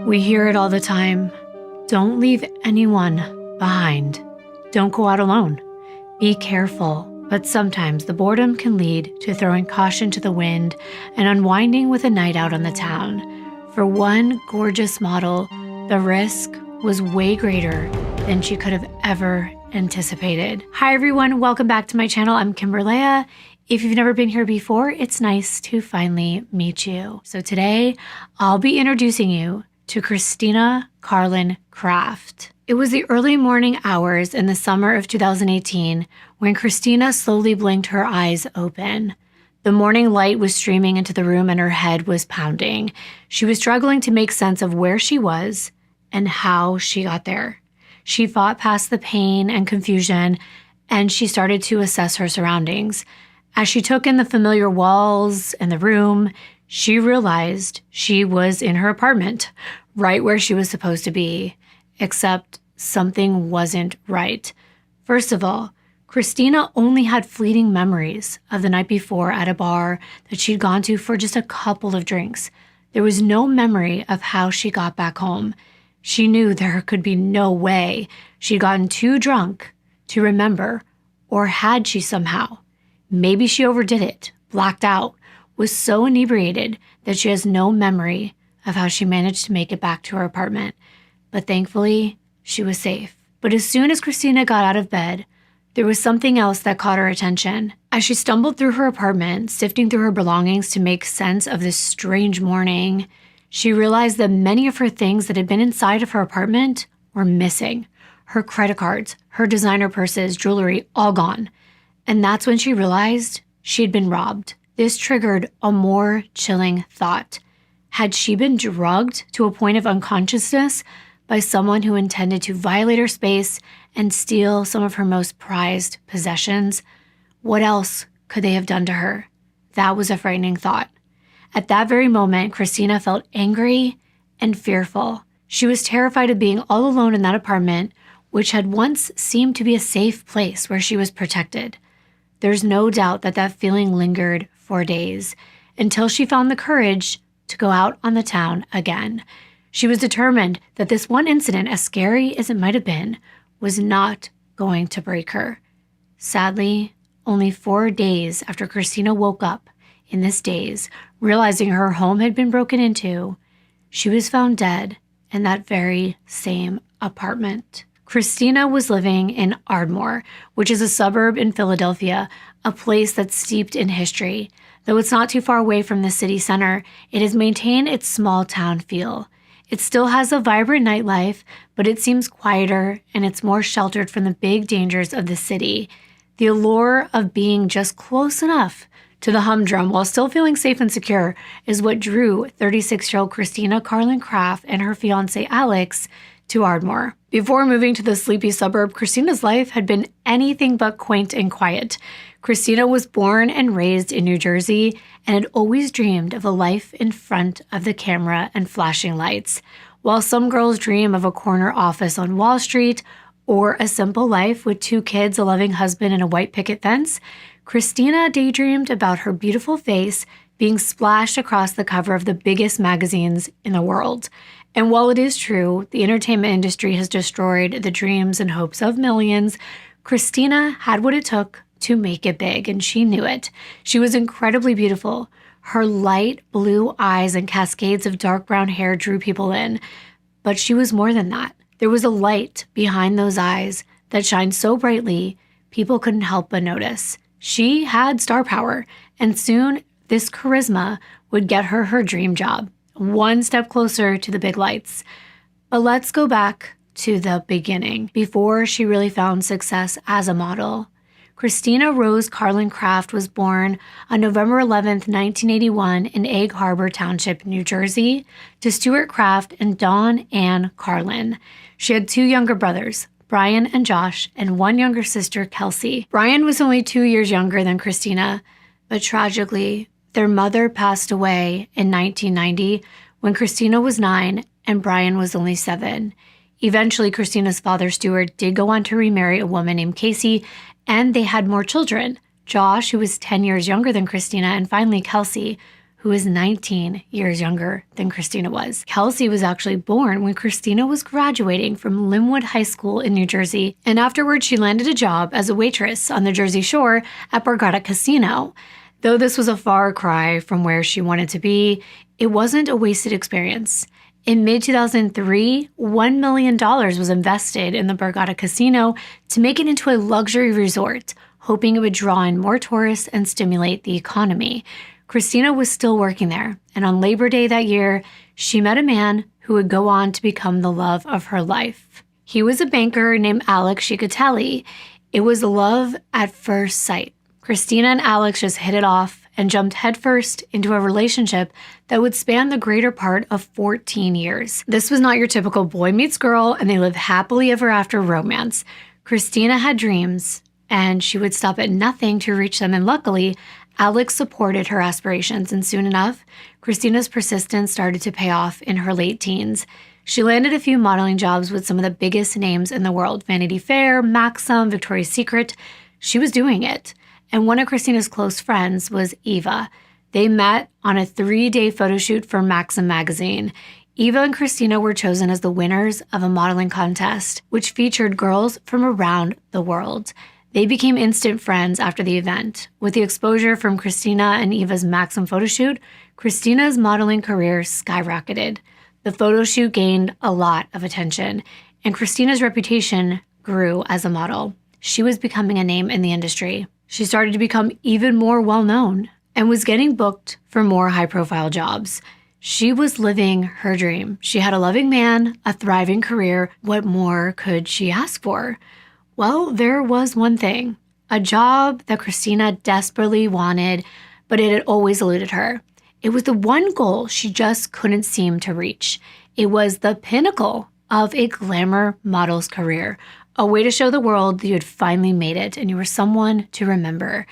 We hear it all the time. Don't leave anyone behind. Don't go out alone. Be careful. But sometimes the boredom can lead to throwing caution to the wind and unwinding with a night out on the town. For one gorgeous model, the risk was way greater than she could have ever anticipated. Hi everyone, welcome back to my channel. I'm Kimbyrleigh. If you've never been here before, it's nice to finally meet you. So today, I'll be introducing you to Christina Kraft. It was the early morning hours in the summer of 2018 when Christina slowly blinked her eyes open. The morning light was streaming into the room and her head was pounding. She was struggling to make sense of where she was and how she got there. She fought past the pain and confusion, and she started to assess her surroundings. As she took in the familiar walls and the room, she realized she was in her apartment, right where she was supposed to be. Except something wasn't right. First of all, Christina only had fleeting memories of the night before at a bar that she'd gone to for just a couple of drinks. There was no memory of how she got back home. She knew there could be no way she'd gotten too drunk to remember, or had she somehow? Maybe she overdid it, blacked out, was so inebriated that she has no memory of how she managed to make it back to her apartment. But thankfully, she was safe. But as soon as Christina got out of bed, there was something else that caught her attention. As she stumbled through her apartment, sifting through her belongings to make sense of this strange morning, she realized that many of her things that had been inside of her apartment were missing. Her credit cards, her designer purses, jewelry, all gone. And that's when she realized she had been robbed. This triggered a more chilling thought. Had she been drugged to a point of unconsciousness by someone who intended to violate her space and steal some of her most prized possessions? What else could they have done to her? That was a frightening thought. At that very moment, Christina felt angry and fearful. She was terrified of being all alone in that apartment, which had once seemed to be a safe place where she was protected. There's no doubt that that feeling lingered for days until she found the courage to go out on the town again. She was determined that this one incident, as scary as it might have been, was not going to break her. Sadly, only 4 days after Christina woke up in this daze, realizing her home had been broken into, she was found dead in that very same apartment. Christina was living in Ardmore, which is a suburb in Philadelphia, a place that's steeped in history. Though it's not too far away from the city center, it has maintained its small town feel. It still has a vibrant nightlife, but it seems quieter and it's more sheltered from the big dangers of the city. The allure of being just close enough to the humdrum while still feeling safe and secure is what drew 36-year-old Christina Kraft and her fiancé Alex to Ardmore. Before moving to the sleepy suburb, Christina's life had been anything but quaint and quiet. Christina was born and raised in New Jersey and had always dreamed of a life in front of the camera and flashing lights. While some girls dream of a corner office on Wall Street or a simple life with 2 kids, a loving husband, and a white picket fence, Christina daydreamed about her beautiful face being splashed across the cover of the biggest magazines in the world. And while it is true, the entertainment industry has destroyed the dreams and hopes of millions, Christina had what it took to make it big, and she knew it. She was incredibly beautiful. Her light blue eyes and cascades of dark brown hair drew people in. But she was more than that. There was a light behind those eyes that shined so brightly, people couldn't help but notice. She had star power, and soon this charisma would get her her dream job, one step closer to the big lights. But let's go back to the beginning, before she really found success as a model. Christina Rose Kraft was born on November 11th, 1981 in Egg Harbor Township, New Jersey, to Stuart Kraft and Dawn Ann Carlin. She had 2 younger brothers, Brian and Josh, and 1 younger sister, Kelsey. Brian was only 2 years younger than Christina, but tragically, their mother passed away in 1990 when Christina was 9 and Brian was only 7. Eventually, Christina's father, Stuart, did go on to remarry a woman named Casey, and they had more children, Josh, who was 10 years younger than Christina, and finally Kelsey, who is 19 years younger than Christina was. Kelsey was actually born when Christina was graduating from Linwood High School in New Jersey, and afterwards she landed a job as a waitress on the Jersey Shore at Borgata Casino. Though this was a far cry from where she wanted to be, it wasn't a wasted experience. In mid-2003, $1 million was invested in the Borgata Casino to make it into a luxury resort, hoping it would draw in more tourists and stimulate the economy. Christina was still working there, and on Labor Day that year, she met a man who would go on to become the love of her life. He was a banker named Alex Cicatelli. It was love at first sight. Christina and Alex just hit it off and jumped headfirst into a relationship that would span the greater part of 14 years. This was not your typical boy meets girl and they live happily ever after romance. Christina had dreams, and she would stop at nothing to reach them, and luckily, Alex supported her aspirations, and soon enough, Christina's persistence started to pay off in her late teens. She landed a few modeling jobs with some of the biggest names in the world: Vanity Fair, Maxim, Victoria's Secret. She was doing it. And one of Christina's close friends was Eva. They met on a 3-day photo shoot for Maxim magazine. Eva and Christina were chosen as the winners of a modeling contest, which featured girls from around the world. They became instant friends after the event. With the exposure from Christina and Eva's Maxim photo shoot, Christina's modeling career skyrocketed. The photo shoot gained a lot of attention, and Christina's reputation grew as a model. She was becoming a name in the industry. She started to become even more well-known and was getting booked for more high-profile jobs. She was living her dream. She had a loving man, a thriving career. What more could she ask for? Well, there was one thing, a job that Christina desperately wanted, but it had always eluded her. It was the one goal she just couldn't seem to reach. It was the pinnacle of a glamour model's career, a way to show the world that you had finally made it and you were someone to remember.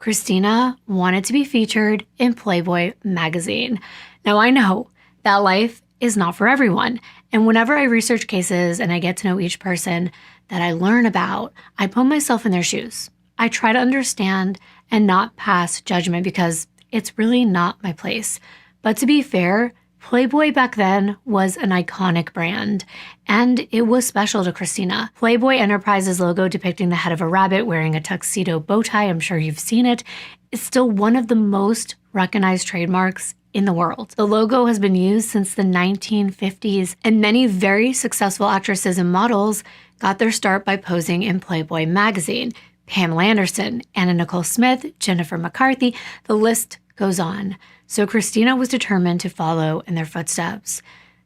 Christina wanted to be featured in Playboy magazine. Now, I know that life is not for everyone, and whenever I research cases and I get to know each person that I learn about, I put myself in their shoes. I try to understand and not pass judgment because it's really not my place. But to be fair, Playboy back then was an iconic brand, and it was special to Christina. Playboy Enterprises logo depicting the head of a rabbit wearing a tuxedo bow tie, I'm sure you've seen it, is still one of the most recognized trademarks in the world. The logo has been used since the 1950s, and many very successful actresses and models got their start by posing in Playboy magazine. Pamela Anderson, Anna Nicole Smith, Jennifer McCarthy, the list goes on. So Christina was determined to follow in their footsteps.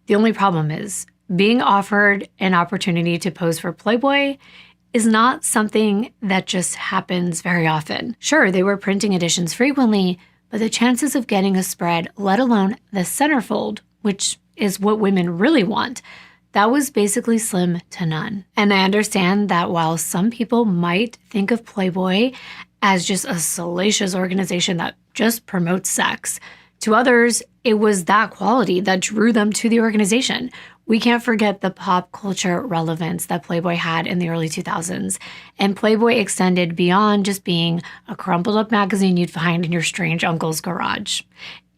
The only problem is, being offered an opportunity to pose for Playboy is not something that just happens very often. Sure, they were printing editions frequently, but the chances of getting a spread, let alone the centerfold, which is what women really want, that was basically slim to none. And I understand that while some people might think of Playboy as just a salacious organization that just promotes sex, to others, it was that quality that drew them to the organization. We can't forget the pop culture relevance that Playboy had in the early 2000s. And Playboy extended beyond just being a crumpled up magazine you'd find in your strange uncle's garage.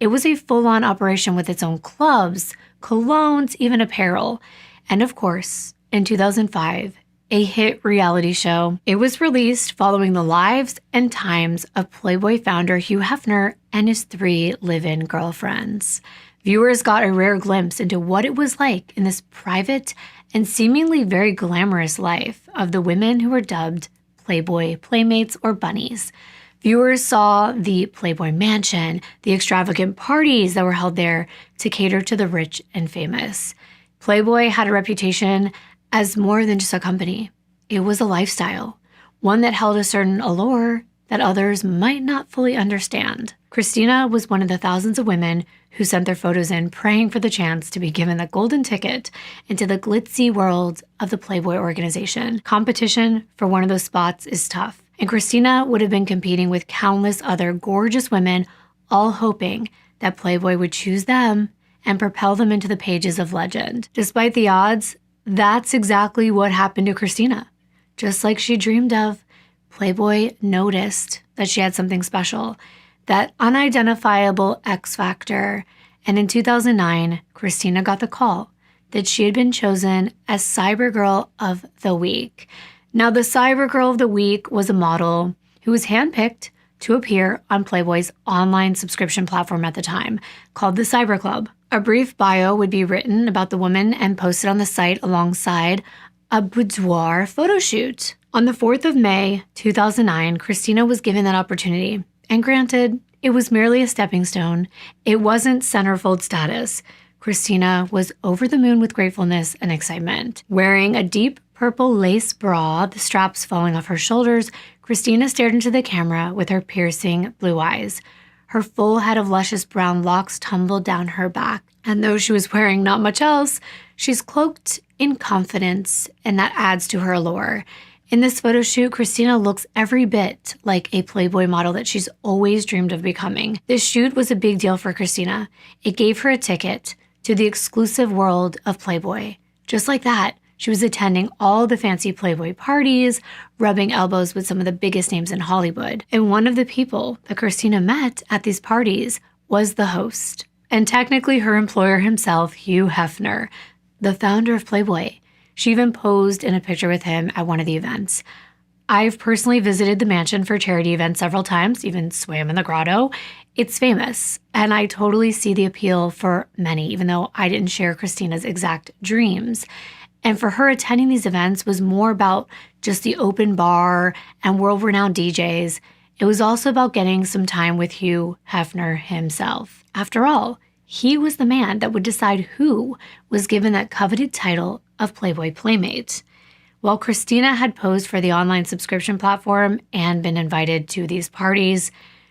It was a full-on operation with its own clubs, colognes, even apparel. And of course, in 2005, a hit reality show. It was released following the lives and times of Playboy founder Hugh Hefner and his 3 live-in girlfriends. Viewers got a rare glimpse into what it was like in this private and seemingly very glamorous life of the women who were dubbed Playboy Playmates or Bunnies. Viewers saw the Playboy Mansion, the extravagant parties that were held there to cater to the rich and famous. Playboy had a reputation as more than just a company. It was a lifestyle, one that held a certain allure that others might not fully understand. Christina was one of the thousands of women who sent their photos in praying for the chance to be given the golden ticket into the glitzy world of the Playboy organization. Competition for one of those spots is tough, and Christina would have been competing with countless other gorgeous women, all hoping that Playboy would choose them and propel them into the pages of legend. Despite the odds, that's exactly what happened to Christina. Just like she dreamed of, Playboy noticed that she had something special. that unidentifiable X factor. And in 2009, Christina got the call that she had been chosen as Cyber Girl of the Week. Now, the Cyber Girl of the Week was a model who was handpicked to appear on Playboy's online subscription platform at the time, called the Cyber Club. A brief bio would be written about the woman and posted on the site alongside a boudoir photo shoot. On the 4th of May, 2009, Christina was given that opportunity. And granted, it was merely a stepping stone. It wasn't centerfold status. Christina was over the moon with gratefulness and excitement. Wearing a deep purple lace bra, the straps falling off her shoulders, Christina stared into the camera with her piercing blue eyes. Her full head of luscious brown locks tumbled down her back. And though she was wearing not much else, she's cloaked in confidence, and that adds to her allure. In this photo shoot, Christina looks every bit like a Playboy model that she's always dreamed of becoming. This shoot was a big deal for Christina. It gave her a ticket to the exclusive world of Playboy. Just like that, she was attending all the fancy Playboy parties, rubbing elbows with some of the biggest names in Hollywood. And one of the people that Christina met at these parties was the host, and technically her employer himself, Hugh Hefner, the founder of Playboy. She even posed in a picture with him at one of the events. I've personally visited the mansion for charity events several times, even swam in the grotto. It's famous, and I totally see the appeal for many, even though I didn't share Christina's exact dreams. And for her, attending these events was more about just the open bar and world-renowned DJs. It was also about getting some time with Hugh Hefner himself. After all, he was the man that would decide who was given that coveted title of Playboy Playmate. While Christina had posed for the online subscription platform and been invited to these parties,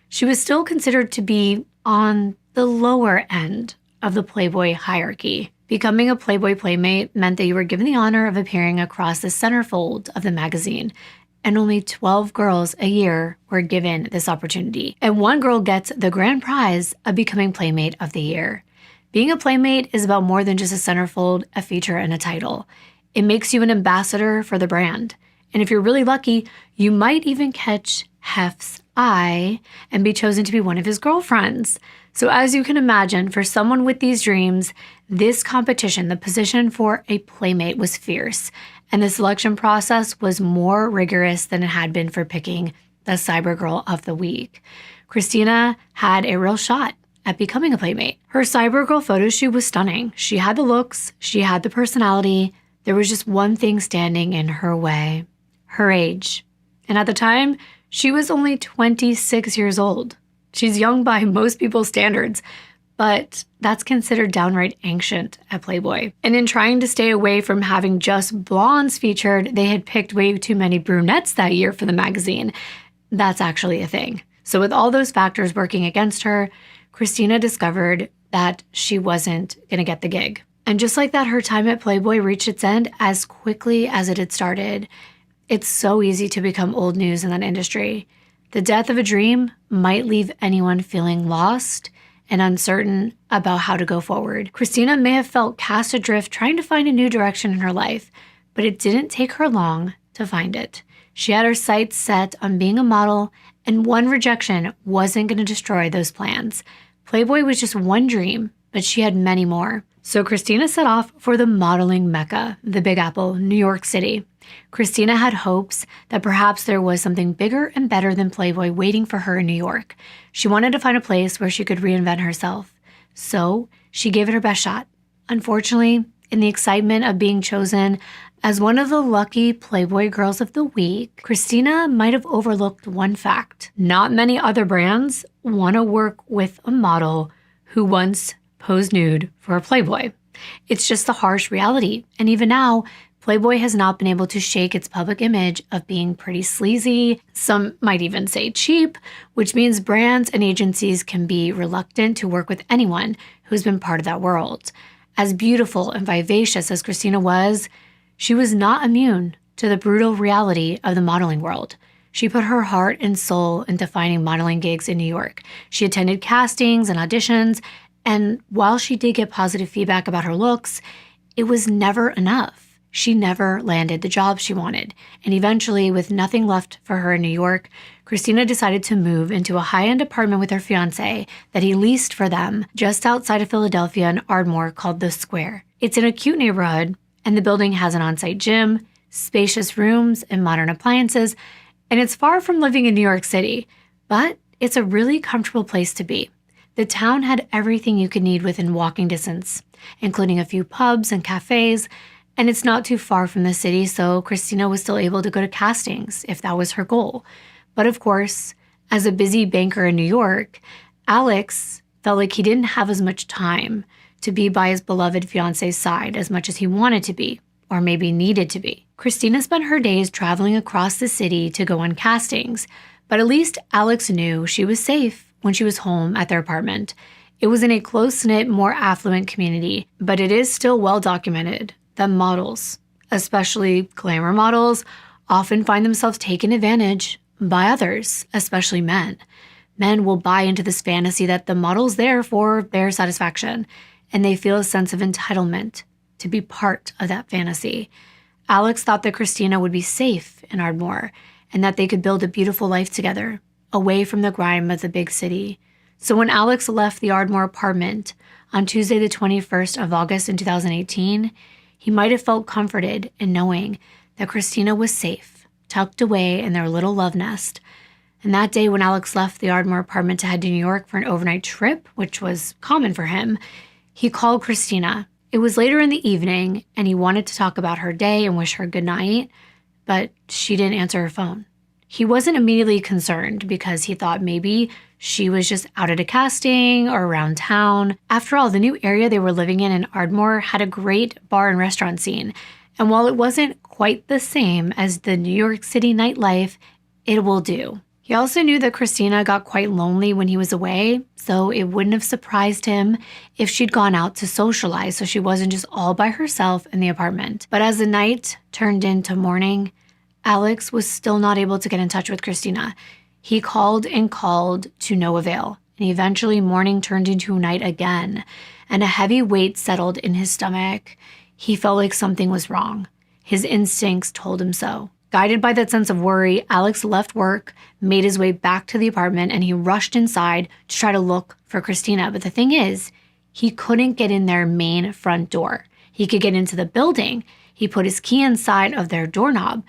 she was still considered to be on the lower end of the Playboy hierarchy. Becoming a Playboy Playmate meant that you were given the honor of appearing across the centerfold of the magazine, and only 12 girls a year were given this opportunity. And one girl gets the grand prize of becoming Playmate of the Year. Being a Playmate is about more than just a centerfold, a feature, and a title. It makes you an ambassador for the brand. And if you're really lucky, you might even catch Hef's eye and be chosen to be one of his girlfriends. So as you can imagine, for someone with these dreams, this competition, the position for a Playmate, was fierce. And the selection process was more rigorous than it had been for picking the Cyber Girl of the Week. Christina had a real shot at becoming a Playmate. Her Cyber Girl photo shoot was stunning. She had the looks, she had the personality. There was just one thing standing in her way: her age. And at the time, she was only 26 years old. She's young by most people's standards, but that's considered downright ancient at Playboy. And in trying to stay away from having just blondes featured, they had picked way too many brunettes that year for the magazine. That's actually a thing. So with all those factors working against her, Christina discovered that she wasn't going to get the gig. And just like that, her time at Playboy reached its end as quickly as it had started. It's so easy to become old news in that industry. The death of a dream might leave anyone feeling lost and uncertain about how to go forward. Christina may have felt cast adrift trying to find a new direction in her life, but it didn't take her long to find it. She had her sights set on being a model, and one rejection wasn't going to destroy those plans. Playboy was just one dream, but she had many more. So Christina set off for the modeling mecca, the Big Apple, New York City. Christina had hopes that perhaps there was something bigger and better than Playboy waiting for her in New York. She wanted to find a place where she could reinvent herself. So she gave it her best shot. Unfortunately, in the excitement of being chosen as one of the lucky Playboy Girls of the Week, Christina might have overlooked one fact. Not many other brands want to work with a model who once posed nude for a Playboy. It's just the harsh reality. And even now, Playboy has not been able to shake its public image of being pretty sleazy. Some might even say cheap, which means brands and agencies can be reluctant to work with anyone who's been part of that world. As beautiful and vivacious as Christina was, she was not immune to the brutal reality of the modeling world. She put her heart and soul into finding modeling gigs in New York. She attended castings and auditions, and while she did get positive feedback about her looks, it was never enough. she never landed the job she wanted. And eventually, with nothing left for her in New York, Christina decided to move into a high-end apartment with her fiancé that he leased for them just outside of Philadelphia in Ardmore called The Square. It's in a cute neighborhood, and the building has an on-site gym, spacious rooms, and modern appliances, and it's far from living in New York City, but it's a really comfortable place to be. The town had everything you could need within walking distance, including a few pubs and cafes, and it's not too far from the city, so Christina was still able to go to castings if that was her goal. But of course, as a busy banker in New York, Alex felt like he didn't have as much time to be by his beloved fiancé's side as much as he wanted to be, or maybe needed to be. Christina spent her days traveling across the city to go on castings, but at least Alex knew she was safe when she was home at their apartment. It was in a close-knit, more affluent community, but it is still well documented that models, especially glamour models, often find themselves taken advantage by others, especially men. Men will buy into this fantasy that the model's there for their satisfaction, and they feel a sense of entitlement to be part of that fantasy. Alex thought that Christina would be safe in Ardmore and that they could build a beautiful life together, away from the grime of the big city. So when Alex left the Ardmore apartment on Tuesday the 21st of August in 2018, he might have felt comforted in knowing that Christina was safe, tucked away in their little love nest. And that day when Alex left the Ardmore apartment to head to New York for an overnight trip, which was common for him, he called Christina. It was later in the evening, and he wanted to talk about her day and wish her good night, but she didn't answer her phone. He wasn't immediately concerned because he thought maybe she was just out at a casting or around town. After all, the new area they were living in Ardmore had a great bar and restaurant scene, and while it wasn't quite the same as the New York City nightlife, it will do. He also knew that Christina got quite lonely when he was away, so it wouldn't have surprised him if she'd gone out to socialize so she wasn't just all by herself in the apartment. But as the night turned into morning, Alex was still not able to get in touch with Christina. He called and called to no avail, and eventually morning turned into night again, and a heavy weight settled in his stomach. He felt like something was wrong. His instincts told him so. Guided by that sense of worry, Alex left work, made his way back to the apartment, and he rushed inside to try to look for Christina. But the thing is, he couldn't get in their main front door. He could get into the building. He put his key inside of their doorknob,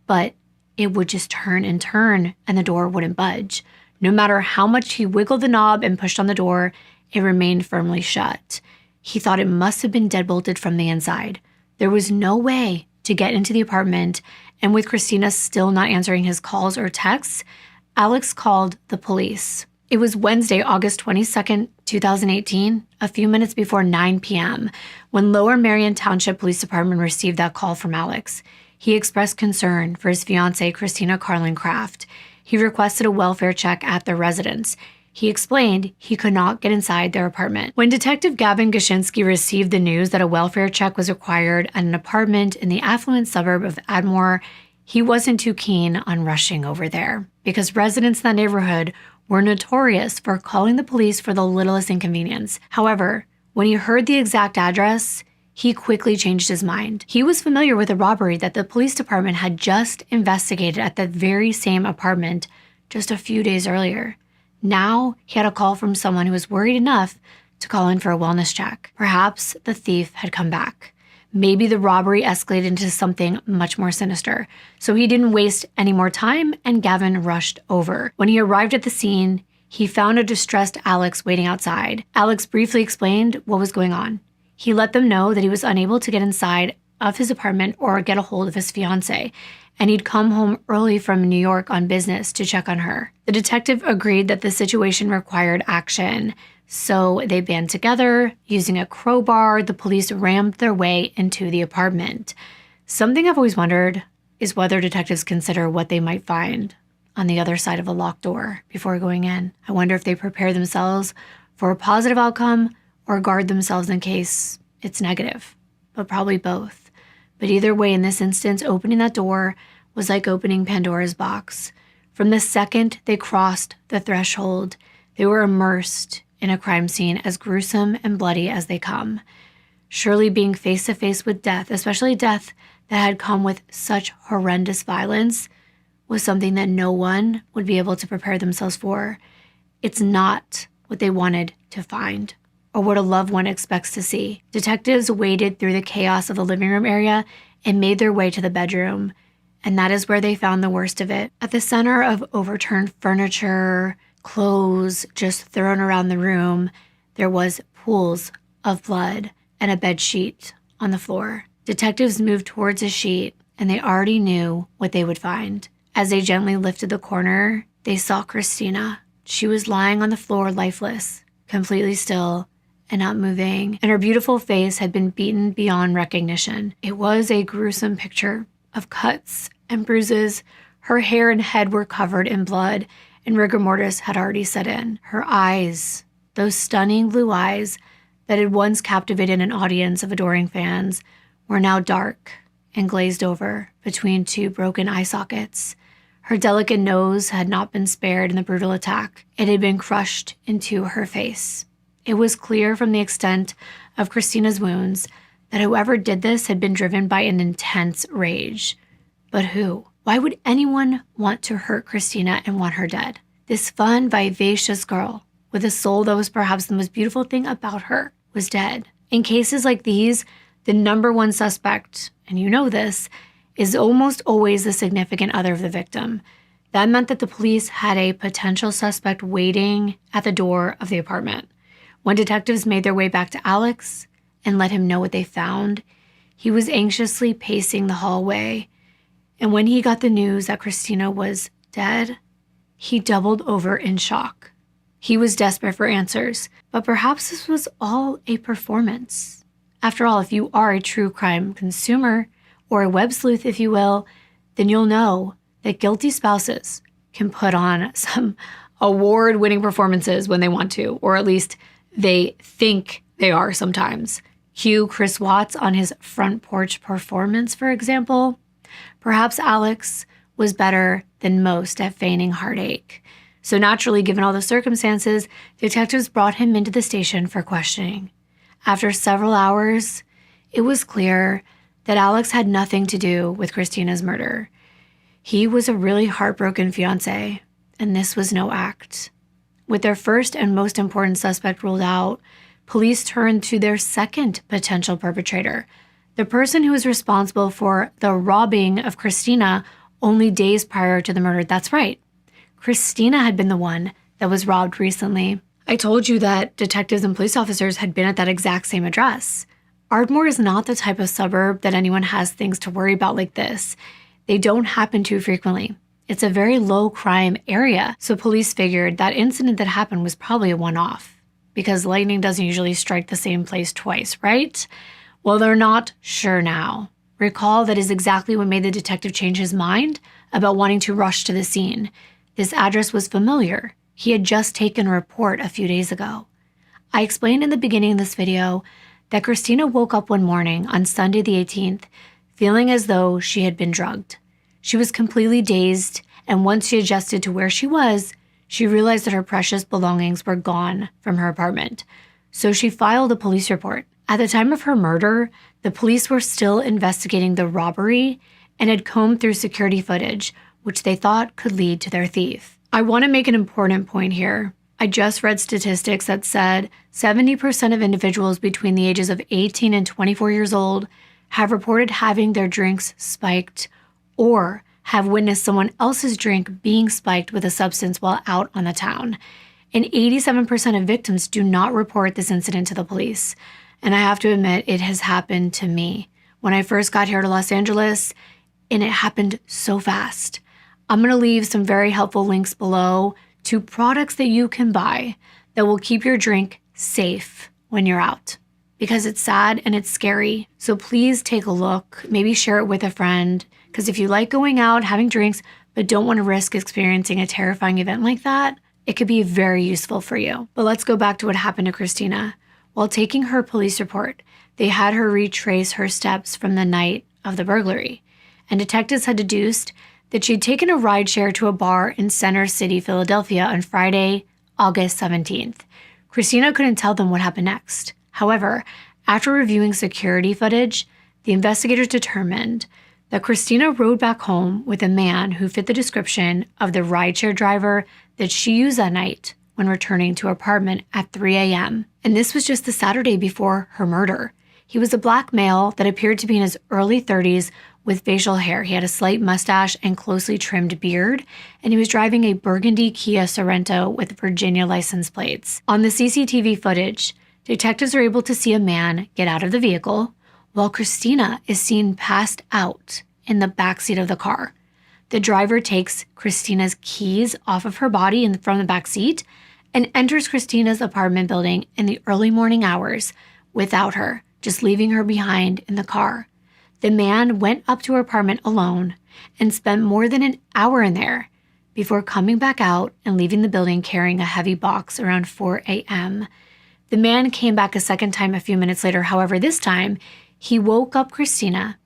but it would just turn and the door wouldn't budge. No matter how much he wiggled the knob and pushed on the door, it remained firmly shut. He thought it must have been deadbolted from the inside. There was no way to get into the apartment, and with Christina still not answering his calls or texts, Alex called the police. It was Wednesday, August 22nd, 2018, a few minutes before 9 p.m., when Lower Merion Township Police Department received that call from Alex. He expressed concern for his fiancée, Christina Kraft. He requested a welfare check at their residence. He explained he could not get inside their apartment. When Detective Gavin Gashinsky received the news that a welfare check was required at an apartment in the affluent suburb of Ardmore, he wasn't too keen on rushing over there because residents in that neighborhood were notorious for calling the police for the littlest inconvenience. However, when he heard the exact address, he quickly changed his mind. He was familiar with a robbery that the police department had just investigated at the very same apartment just a few days earlier. Now he had a call from someone who was worried enough to call in for a wellness check. Perhaps the thief had come back. Maybe the robbery escalated into something much more sinister. So he didn't waste any more time, and Gavin rushed over. When he arrived at the scene, he found a distressed Alex waiting outside. Alex briefly explained what was going on. He let them know that he was unable to get inside of his apartment or get a hold of his fiancée, and he'd come home early from New York on business to check on her. The detective agreed that the situation required action, so they band together. Using a crowbar, the police rammed their way into the apartment. Something I've always wondered is whether detectives consider what they might find on the other side of a locked door before going in. I wonder if they prepare themselves for a positive outcome or guard themselves in case it's negative, but probably both. But either way, in this instance, opening that door was like opening Pandora's box. From the second they crossed the threshold, they were immersed in a crime scene as gruesome and bloody as they come. Surely being face to face with death, especially death that had come with such horrendous violence, was something that no one would be able to prepare themselves for. It's not what they wanted to find or what a loved one expects to see. Detectives waded through the chaos of the living room area and made their way to the bedroom, and that is where they found the worst of it. At the center of overturned furniture, clothes just thrown around the room, there was pools of blood and a bed sheet on the floor. Detectives moved towards a sheet, and they already knew what they would find. As they gently lifted the corner, they saw Christina. She was lying on the floor lifeless, completely still and not moving, and her beautiful face had been beaten beyond recognition. It was a gruesome picture of cuts and bruises. Her hair and head were covered in blood, and rigor mortis had already set in. Her eyes, those stunning blue eyes that had once captivated an audience of adoring fans, were now dark and glazed over between two broken eye sockets. Her delicate nose had not been spared in the brutal attack. It had been crushed into her face. It was clear from the extent of Christina's wounds that whoever did this had been driven by an intense rage. But who? Why would anyone want to hurt Christina and want her dead? This fun, vivacious girl, with a soul that was perhaps the most beautiful thing about her, was dead. In cases like these, the number one suspect, and you know this, is almost always the significant other of the victim. That meant that the police had a potential suspect waiting at the door of the apartment. When detectives made their way back to Alex and let him know what they found, he was anxiously pacing the hallway. And when he got the news that Christina was dead, he doubled over in shock. He was desperate for answers, but perhaps this was all a performance. After all, if you are a true crime consumer, or a web sleuth, if you will, then you'll know that guilty spouses can put on some award-winning performances when they want to, or at least they think they are sometimes. Cue Chris Watts on his front porch performance, for example. Perhaps Alex was better than most at feigning heartache. So naturally, given all the circumstances, detectives brought him into the station for questioning. After several hours, it was clear that Alex had nothing to do with Christina's murder. He was a really heartbroken fiancé, and this was no act. With their first and most important suspect ruled out, police turned to their second potential perpetrator, the person who was responsible for the robbing of Christina only days prior to the murder. That's right. Christina had been the one that was robbed recently. I told you that detectives and police officers had been at that exact same address. Ardmore is not the type of suburb that anyone has things to worry about like this. They don't happen too frequently. It's a very low crime area, so police figured that incident that happened was probably a one-off, because lightning doesn't usually strike the same place twice, right? Well, they're not sure now. Recall that is exactly what made the detective change his mind about wanting to rush to the scene. This address was familiar. He had just taken a report a few days ago. I explained in the beginning of this video that Christina woke up one morning on Sunday the 18th, feeling as though she had been drugged. She was completely dazed, and once she adjusted to where she was, she realized that her precious belongings were gone from her apartment. So she filed a police report. At the time of her murder, the police were still investigating the robbery and had combed through security footage, which they thought could lead to their thief. I want to make an important point here. I just read statistics that said 70% of individuals between the ages of 18 and 24 years old have reported having their drinks spiked or have witnessed someone else's drink being spiked with a substance while out on the town. And 87% of victims do not report this incident to the police. And I have to admit, it has happened to me. When I first got here to Los Angeles, and it happened so fast. I'm going to leave some very helpful links below to products that you can buy that will keep your drink safe when you're out, because it's sad and it's scary. So please take a look, maybe share it with a friend, because if you like going out, having drinks, but don't want to risk experiencing a terrifying event like that, it could be very useful for you. But let's go back to what happened to Christina. While taking her police report, they had her retrace her steps from the night of the burglary, and detectives had deduced that she'd taken a rideshare to a bar in Center City, Philadelphia on Friday, August 17th. Christina couldn't tell them what happened next. However, After reviewing security footage, the investigators determined that Christina rode back home with a man who fit the description of the rideshare driver that she used that night when returning to her apartment at 3 a.m. And this was just the Saturday before her murder. He was a black male that appeared to be in his early 30s with facial hair. He had a slight mustache and closely trimmed beard, and he was driving a burgundy Kia Sorento with Virginia license plates. On the CCTV footage, detectives are able to see a man get out of the vehicle while Christina is seen passed out in the backseat of the car. The driver takes Christina's keys off of her body from the back seat and enters Christina's apartment building in the early morning hours without her, just leaving her behind in the car. The man went up to her apartment alone and spent more than an hour in there before coming back out and leaving the building carrying a heavy box around 4 a.m. The man came back a second time a few minutes later. However, this time, he woke up Christina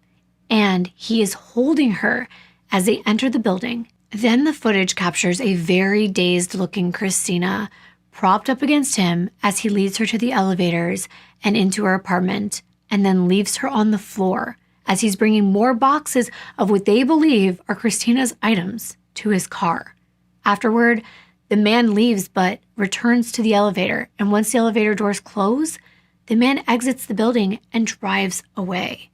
and he is holding her as they enter the building. Then the footage captures a very dazed-looking Christina propped up against him as he leads her to the elevators and into her apartment, and then leaves her on the floor as he's bringing more boxes of what they believe are Christina's items to his car. Afterward, the man leaves but returns to the elevator, and once the elevator doors close, the man exits the building and drives away.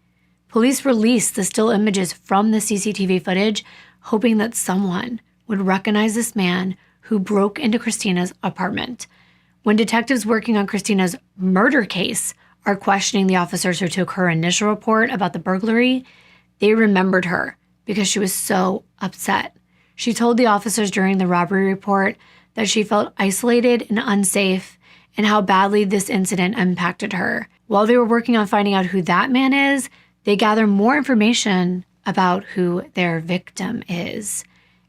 Police released the still images from the CCTV footage, hoping that someone would recognize this man who broke into Christina's apartment. When detectives working on Christina's murder case are questioning the officers who took her initial report about the burglary, they remembered her because she was so upset. She told the officers during the robbery report that she felt isolated and unsafe and how badly this incident impacted her. While they were working on finding out who that man is, they gather more information about who their victim is.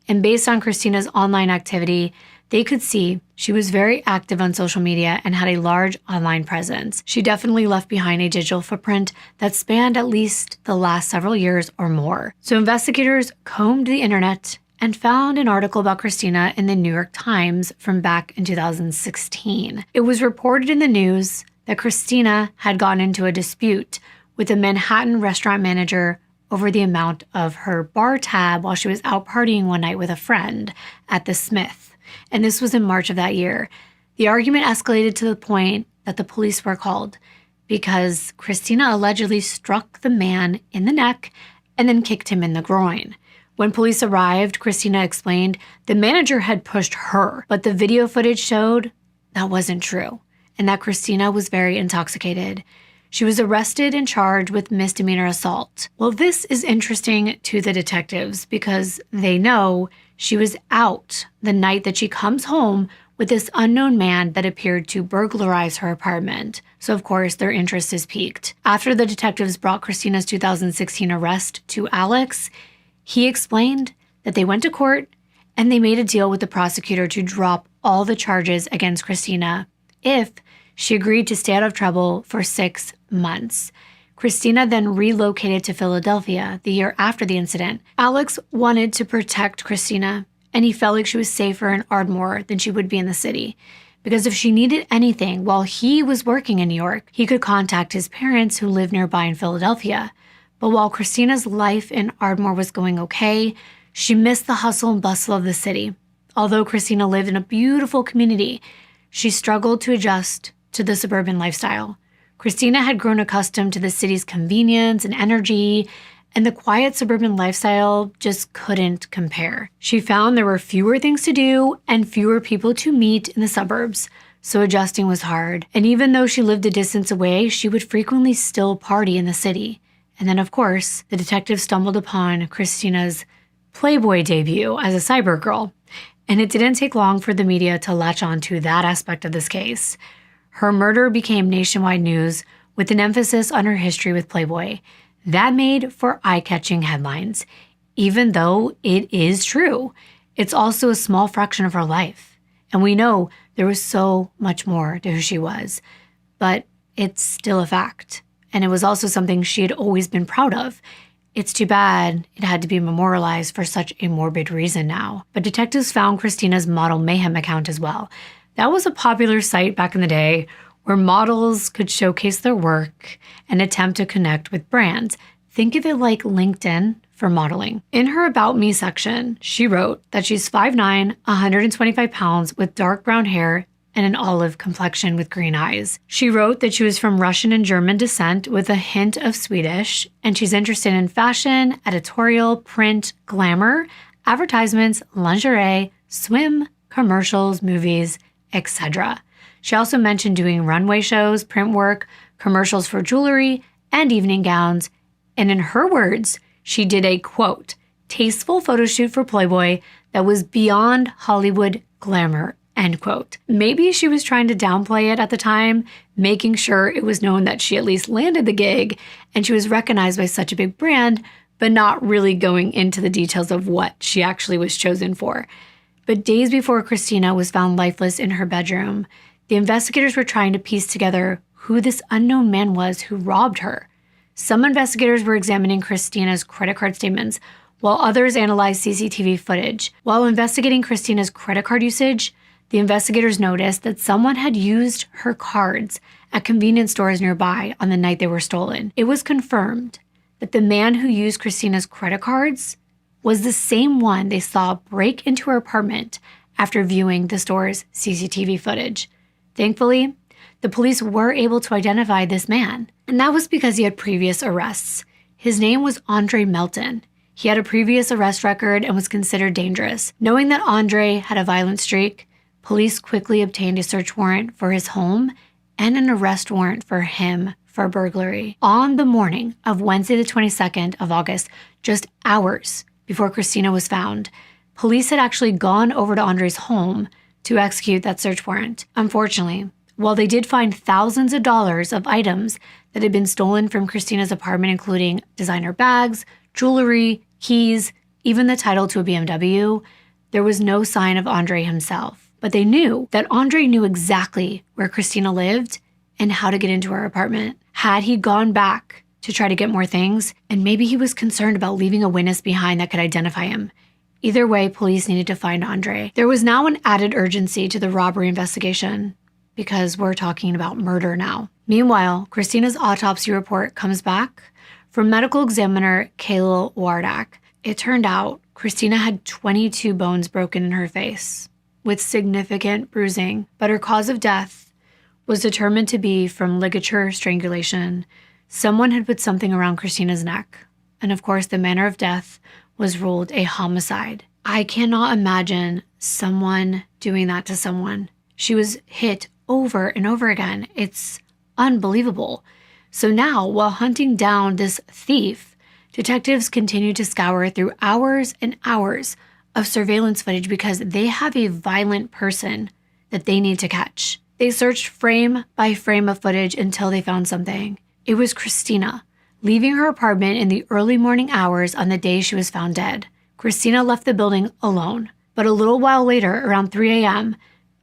And based on Christina's online activity, they could see she was very active on social media and had a large online presence. She definitely left behind a digital footprint that spanned at least the last several years or more. So investigators combed the internet and found an article about Christina in the New York Times from back in 2016. It was reported in the news that Christina had gotten into a dispute with a Manhattan restaurant manager over the amount of her bar tab while she was out partying one night with a friend at the Smith. And this was in March of that year. The argument escalated to the point that the police were called because Christina allegedly struck the man in the neck and then kicked him in the groin. When police arrived, Christina explained the manager had pushed her, but the video footage showed that wasn't true and that Christina was very intoxicated. She was arrested and charged with misdemeanor assault. Well, this is interesting to the detectives because they know she was out the night that she comes home with this unknown man that appeared to burglarize her apartment. So, of course, their interest is piqued. After the detectives brought Christina's 2016 arrest to Alex, he explained that they went to court and they made a deal with the prosecutor to drop all the charges against Christina if she agreed to stay out of trouble for 6 months. Christina then relocated to Philadelphia the year after the incident. Alex wanted to protect Christina, and he felt like she was safer in Ardmore than she would be in the city. Because if she needed anything while he was working in New York, he could contact his parents who lived nearby in Philadelphia. But while Christina's life in Ardmore was going okay, she missed the hustle and bustle of the city. Although Christina lived in a beautiful community, she struggled to adjust to the suburban lifestyle. Christina had grown accustomed to the city's convenience and energy, and the quiet suburban lifestyle just couldn't compare. She found there were fewer things to do and fewer people to meet in the suburbs, so adjusting was hard. And even though she lived a distance away, she would frequently still party in the city. And then, of course, the detective stumbled upon Christina's Playboy debut as a cyber girl, and it didn't take long for the media to latch on to that aspect of this case. Her murder became nationwide news with an emphasis on her history with Playboy. That made for eye-catching headlines. Even though it is true, it's also a small fraction of her life. And we know there was so much more to who she was, but it's still a fact. And it was also something she had always been proud of. It's too bad it had to be memorialized for such a morbid reason now. But detectives found Christina's Model Mayhem account as well. That was a popular site back in the day where models could showcase their work and attempt to connect with brands. Think of it like LinkedIn for modeling. In her About Me section, she wrote that she's 5'9", 125 pounds with dark brown hair and an olive complexion with green eyes. She wrote that she was from Russian and German descent with a hint of Swedish, and she's interested in fashion, editorial, print, glamour, advertisements, lingerie, swim, commercials, movies, etc. She also mentioned doing runway shows, print work, commercials for jewelry, and evening gowns. And in her words, she did a, quote, tasteful photo shoot for Playboy that was beyond Hollywood glamour, end quote. Maybe she was trying to downplay it at the time, making sure it was known that she at least landed the gig and she was recognized by such a big brand, but not really going into the details of what she actually was chosen for. But days before Christina was found lifeless in her bedroom, the investigators were trying to piece together who this unknown man was who robbed her. Some investigators were examining Christina's credit card statements, while others analyzed CCTV footage. While investigating Christina's credit card usage, the investigators noticed that someone had used her cards at convenience stores nearby on the night they were stolen. It was confirmed that the man who used Christina's credit cards was the same one they saw break into her apartment after viewing the store's CCTV footage. Thankfully, the police were able to identify this man, and that was because he had previous arrests. His name was Andre Melton. He had a previous arrest record and was considered dangerous. Knowing that Andre had a violent streak, police quickly obtained a search warrant for his home and an arrest warrant for him for burglary. On the morning of Wednesday the 22nd of August, just hours before Christina was found, police had actually gone over to Andre's home to execute that search warrant. Unfortunately, while they did find thousands of dollars of items that had been stolen from Christina's apartment, including designer bags, jewelry, keys, even the title to a BMW, there was no sign of Andre himself. But they knew that Andre knew exactly where Christina lived and how to get into her apartment. Had he gone back to try to get more things, and maybe he was concerned about leaving a witness behind that could identify him. Either way, police needed to find Andre. There was now an added urgency to the robbery investigation because we're talking about murder now. Meanwhile, Christina's autopsy report comes back from medical examiner Kayla Wardak. It turned out Christina had 22 bones broken in her face with significant bruising, but her cause of death was determined to be from ligature strangulation. Someone had put something around Christina's neck, and of course the manner of death was ruled a homicide. I cannot imagine someone doing that to someone. She was hit over and over again. It's unbelievable. So now, while hunting down this thief, detectives continue to scour through hours and hours of surveillance footage because they have a violent person that they need to catch. They searched frame by frame of footage until they found something. It was Christina, leaving her apartment in the early morning hours on the day she was found dead. Christina left the building alone, but a little while later, around 3 a.m.,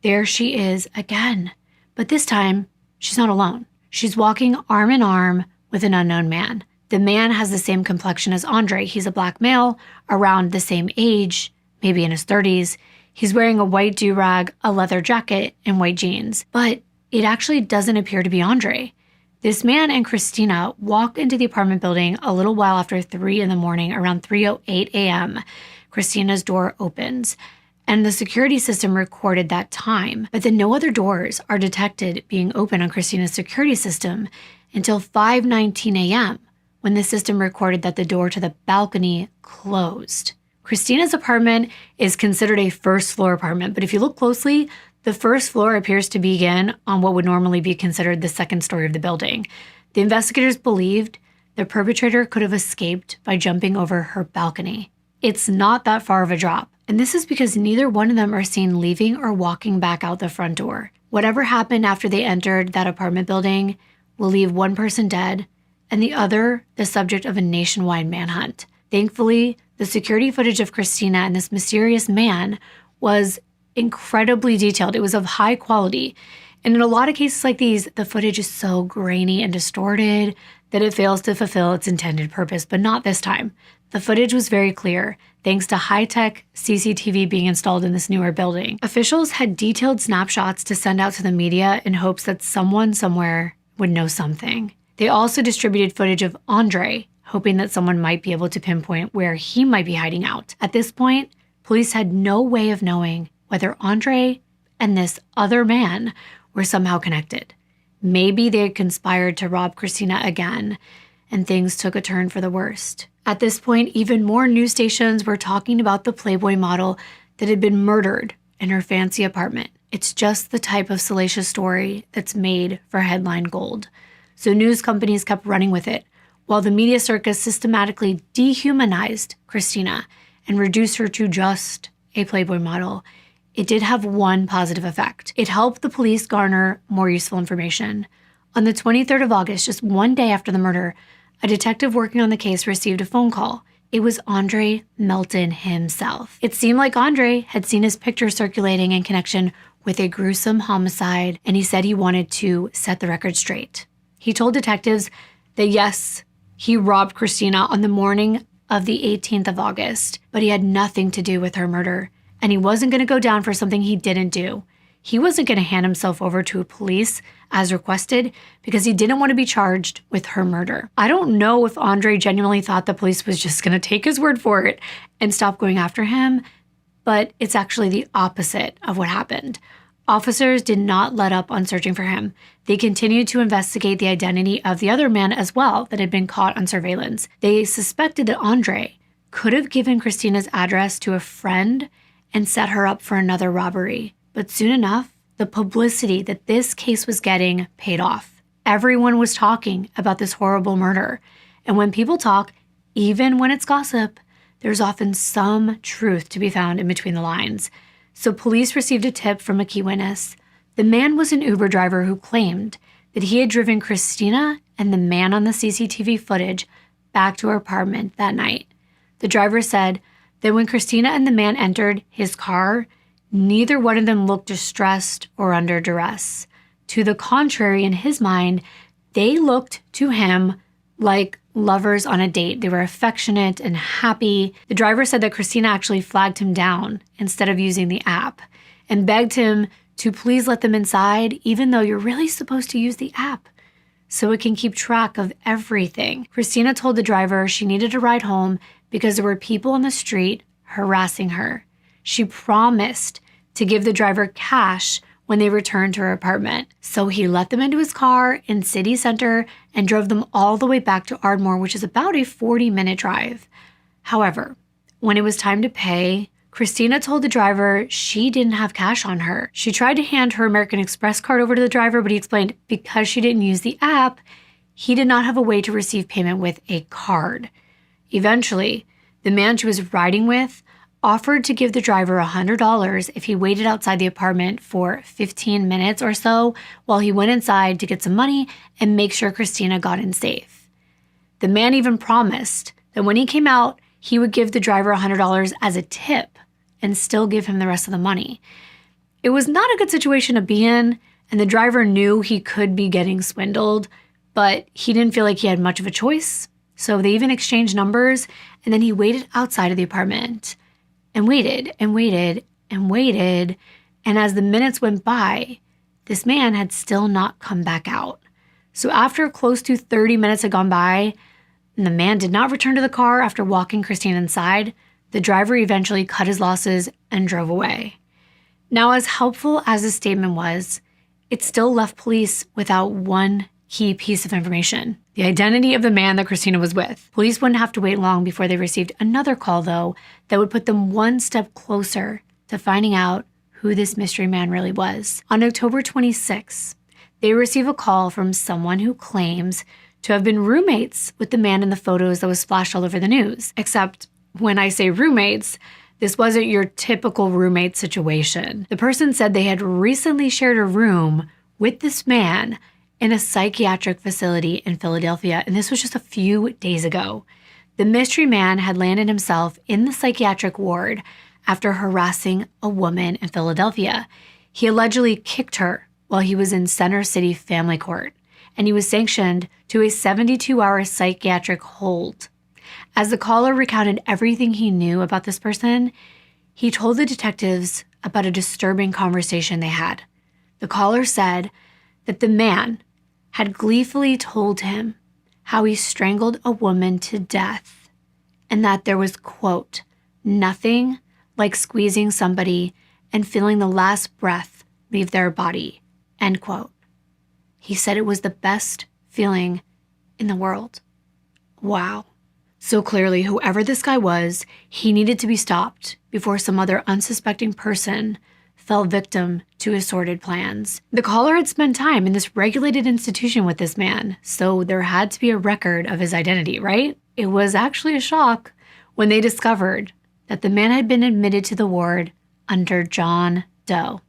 there she is again. But this time, she's not alone. She's walking arm in arm with an unknown man. The man has the same complexion as Andre. He's a black male, around the same age, maybe in his 30s. He's wearing a white do-rag, a leather jacket, and white jeans. But it actually doesn't appear to be Andre. This man and Christina walk into the apartment building a little while after 3 in the morning, around 3:08 a.m. Christina's door opens, and the security system recorded that time. But then no other doors are detected being open on Christina's security system until 5:19 a.m., when the system recorded that the door to the balcony closed. Christina's apartment is considered a first-floor apartment, but if you look closely, the first floor appears to begin on what would normally be considered the second story of the building. The investigators believed the perpetrator could have escaped by jumping over her balcony. It's not that far of a drop, and this is because neither one of them are seen leaving or walking back out the front door. Whatever happened after they entered that apartment building will leave one person dead and the other the subject of a nationwide manhunt. Thankfully, the security footage of Christina and this mysterious man was incredibly detailed. It was of high quality. And in a lot of cases like these, the footage is so grainy and distorted that it fails to fulfill its intended purpose, but not this time. The footage was very clear, thanks to high-tech CCTV being installed in this newer building. Officials had detailed snapshots to send out to the media in hopes that someone somewhere would know something. They also distributed footage of Andre, hoping that someone might be able to pinpoint where he might be hiding out. At this point, police had no way of knowing whether Andre and this other man were somehow connected. Maybe they had conspired to rob Christina again, and things took a turn for the worst. At this point, even more news stations were talking about the Playboy model that had been murdered in her fancy apartment. It's just the type of salacious story that's made for headline gold. So news companies kept running with it, while the media circus systematically dehumanized Christina and reduced her to just a Playboy model. It did have one positive effect. It helped the police garner more useful information. On the 23rd of August, just one day after the murder, a detective working on the case received a phone call. It was Andre Melton himself. It seemed like Andre had seen his picture circulating in connection with a gruesome homicide, and he said he wanted to set the record straight. He told detectives that yes, he robbed Christina on the morning of the 18th of August, but he had nothing to do with her murder, and he wasn't going to go down for something he didn't do. He wasn't going to hand himself over to police as requested because he didn't want to be charged with her murder. I don't know if Andre genuinely thought the police was just going to take his word for it and stop going after him, but it's actually the opposite of what happened. Officers did not let up on searching for him. They continued to investigate the identity of the other man as well that had been caught on surveillance. They suspected that Andre could have given Christina's address to a friend and set her up for another robbery. But soon enough, the publicity that this case was getting paid off. Everyone was talking about this horrible murder. And when people talk, even when it's gossip, there's often some truth to be found in between the lines. So police received a tip from a key witness. The man was an Uber driver who claimed that he had driven Christina and the man on the CCTV footage back to her apartment that night. The driver said that when Christina and the man entered his car, neither one of them looked distressed or under duress. To the contrary, in his mind, they looked to him like lovers on a date. They were affectionate and happy. The driver said that Christina actually flagged him down instead of using the app and begged him to please let them inside, even though you're really supposed to use the app so it can keep track of everything. Christina told the driver she needed a ride home because there were people on the street harassing her. She promised to give the driver cash when they returned to her apartment. So he let them into his car in city center and drove them all the way back to Ardmore, which is about a 40-minute drive. However, when it was time to pay, Christina told the driver she didn't have cash on her. She tried to hand her American Express card over to the driver, but he explained because she didn't use the app, he did not have a way to receive payment with a card. Eventually, the man she was riding with offered to give the driver $100 if he waited outside the apartment for 15 minutes or so while he went inside to get some money and make sure Christina got in safe. The man even promised that when he came out, he would give the driver $100 as a tip and still give him the rest of the money. It was not a good situation to be in, and the driver knew he could be getting swindled, but he didn't feel like he had much of a choice. So they even exchanged numbers, and then he waited outside of the apartment and waited and waited and waited. And as the minutes went by, this man had still not come back out. So after close to 30 minutes had gone by, and the man did not return to the car after walking Christine inside, the driver eventually cut his losses and drove away. Now, as helpful as this statement was, it still left police without one key piece of information: the identity of the man that Christina was with. Police wouldn't have to wait long before they received another call, though, that would put them one step closer to finding out who this mystery man really was. On October 26, they receive a call from someone who claims to have been roommates with the man in the photos that was splashed all over the news. Except when I say roommates, this wasn't your typical roommate situation. The person said they had recently shared a room with this man in a psychiatric facility in Philadelphia, and this was just a few days ago. The mystery man had landed himself in the psychiatric ward after harassing a woman in Philadelphia. He allegedly kicked her while he was in Center City Family Court, and he was sanctioned to a 72-hour psychiatric hold. As the caller recounted everything he knew about this person, he told the detectives about a disturbing conversation they had. The caller said that the man had gleefully told him how he strangled a woman to death, and that there was, quote, nothing like squeezing somebody and feeling the last breath leave their body, end quote. He said it was the best feeling in the world. Wow. So clearly, whoever this guy was, he needed to be stopped before some other unsuspecting person fell victim to his sordid plans. The caller had spent time in this regulated institution with this man, so there had to be a record of his identity, right? It was actually a shock when they discovered that the man had been admitted to the ward under John Doe.